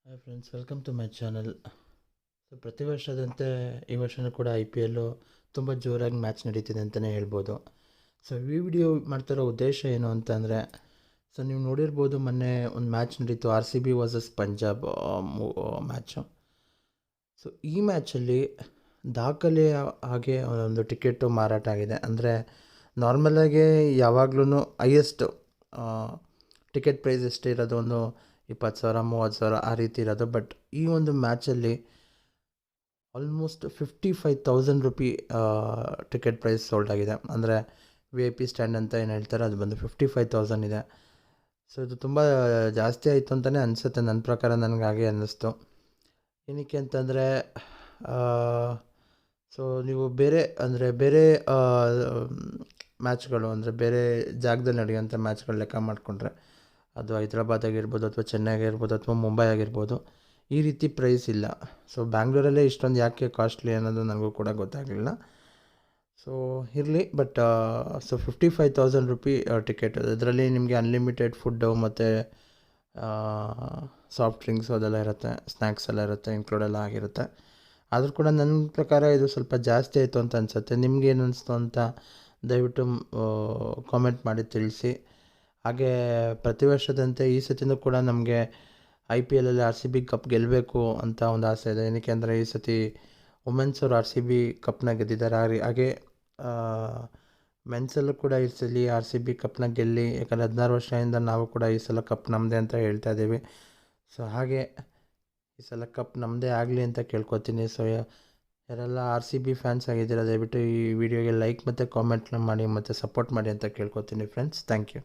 Hi friends, welcome to my channel. So ಪ್ರತಿ ವರ್ಷದಂತೆ ಈ ವರ್ಷವೂ ಕೂಡ ಐ ಪಿ ಎಲ್ಲು ತುಂಬ ಜೋರಾಗಿ ಮ್ಯಾಚ್ ನಡೀತಿದೆ ಅಂತಲೇ ಹೇಳ್ಬೋದು. ಸೊ ಈ ವಿಡಿಯೋ ಮಾಡ್ತಿರೋ ಉದ್ದೇಶ ಏನು ಅಂತಂದರೆ, ಸೊ ನೀವು ನೋಡಿರ್ಬೋದು, ಮೊನ್ನೆ ಒಂದು ಮ್ಯಾಚ್ ನಡೀತು, R C B versus Punjab match. ಸೊ ಈ ಮ್ಯಾಚಲ್ಲಿ ದಾಖಲೆ ಹಾಗೆ ಒಂದು ಟಿಕೆಟು ಮಾರಾಟ ಆಗಿದೆ. ಅಂದರೆ ನಾರ್ಮಲಾಗಿ ಯಾವಾಗ್ಲೂ ಹೈಯೆಸ್ಟ್ ಟಿಕೆಟ್ ಪ್ರೈಸ್ ಎಷ್ಟೇ ಇರೋದು, ಒಂದು 20,000 30,000 ಆ ರೀತಿ ಇರೋದು. ಬಟ್ ಈ ಒಂದು ಮ್ಯಾಚಲ್ಲಿ almost 55,000 rupee ticket price sold ಆಗಿದೆ. ಅಂದರೆ ವಿ ಐ ಪಿ ಸ್ಟ್ಯಾಂಡ್ ಅಂತ ಏನು ಹೇಳ್ತಾರೆ, ಅದು ಬಂದು 55,000 ಇದೆ. ಸೊ ಇದು ತುಂಬ ಜಾಸ್ತಿ ಆಯಿತು ಅಂತಲೇ ಅನಿಸುತ್ತೆ, ನನ್ನ ಪ್ರಕಾರ ನನಗೆ ಹಾಗೆ ಅನ್ನಿಸ್ತು. ಏನಕ್ಕೆ ಅಂತಂದರೆ, ಸೊ ನೀವು ಬೇರೆ ಮ್ಯಾಚ್ಗಳು, ಅಂದರೆ ಬೇರೆ ಜಾಗದಲ್ಲಿ ನಡೆಯುವಂಥ ಮ್ಯಾಚ್ಗಳು ಲೆಕ್ಕ ಮಾಡಿಕೊಂಡ್ರೆ, ಅದು ಹೈದ್ರಾಬಾದ್ ಆಗಿರ್ಬೋದು, ಅಥವಾ ಚೆನ್ನೈ ಆಗಿರ್ಬೋದು, ಅಥವಾ ಮುಂಬೈ ಆಗಿರ್ಬೋದು, ಈ ರೀತಿ ಪ್ರೈಸ್ ಇಲ್ಲ. ಸೊ ಬ್ಯಾಂಗ್ಳೂರಲ್ಲೇ ಇಷ್ಟೊಂದು ಯಾಕೆ ಕಾಸ್ಟ್ಲಿ ಅನ್ನೋದು ನನಗೂ ಕೂಡ ಗೊತ್ತಾಗಲಿಲ್ಲ. ಸೊ ಇರಲಿ, ಬಟ್ ಸೊ 55,000 ರುಪಿ ಟಿಕೆಟ್. ಇದರಲ್ಲಿ ನಿಮಗೆ ಅನ್ಲಿಮಿಟೆಡ್ ಫುಡ್ಡು ಮತ್ತು ಸಾಫ್ಟ್ ಡ್ರಿಂಕ್ಸು ಅದೆಲ್ಲ ಇರುತ್ತೆ, ಸ್ನ್ಯಾಕ್ಸ್ ಎಲ್ಲ ಇರುತ್ತೆ, ಇನ್ಕ್ಲೂಡ್ ಎಲ್ಲ ಆಗಿರುತ್ತೆ. ಆದರೂ ಕೂಡ ನನ್ನ ಪ್ರಕಾರ ಇದು ಸ್ವಲ್ಪ ಜಾಸ್ತಿ ಆಯಿತು ಅಂತ ಅನಿಸುತ್ತೆ. ನಿಮ್ಗೇನು ಅನಿಸ್ತು ಅಂತ ದಯವಿಟ್ಟು ಕಾಮೆಂಟ್ ಮಾಡಿ ತಿಳಿಸಿ. ಹಾಗೆ ಪ್ರತಿ ವರ್ಷದಂತೆ ಈ ಸತಿನೂ ಕೂಡ ನಮಗೆ ಐ ಪಿ ಎಲ್ಲಲ್ಲಿ ಆರ್ ಸಿ ಬಿ ಕಪ್ ಗೆಲ್ಲಬೇಕು ಅಂತ ಒಂದು ಆಸೆ ಇದೆ. ಏನಕ್ಕೆ ಅಂದರೆ, ಈ ಸತಿ ವುಮೆನ್ಸ್ ಅವರು ಆರ್ ಸಿ ಬಿ ಕಪ್ನ ಗೆದ್ದಿದ್ದಾರೆ. ಹಾಗೆ ಮೆನ್ಸಲ್ಲೂ ಕೂಡ ಈ ಸಲ ಆರ್ ಸಿ ಬಿ ಕಪ್ನ ಗೆಲ್ಲಿ, ಯಾಕಂದರೆ 16 ವರ್ಷದಿಂದ ನಾವು ಕೂಡ ಈ ಸಲ ಕಪ್ ನಮ್ಮದೇ ಅಂತ ಹೇಳ್ತಾ ಇದ್ದೀವಿ. ಸೊ ಹಾಗೆ ಈ ಸಲ ಕಪ್ ನಮ್ಮದೇ ಆಗಲಿ ಅಂತ ಕೇಳ್ಕೊತೀನಿ. ಸೊ ಯಾರೆಲ್ಲ ಆರ್ ಸಿ ಬಿ ಫ್ಯಾನ್ಸ್ ಆಗಿದ್ದೀರ, ದಯವಿಟ್ಟು ಈ ವಿಡಿಯೋಗೆ ಲೈಕ್ ಮತ್ತು ಕಾಮೆಂಟ್ನ ಮಾಡಿ ಮತ್ತು ಸಪೋರ್ಟ್ ಮಾಡಿ ಅಂತ ಕೇಳ್ಕೊತೀನಿ ಫ್ರೆಂಡ್ಸ್. Thank you.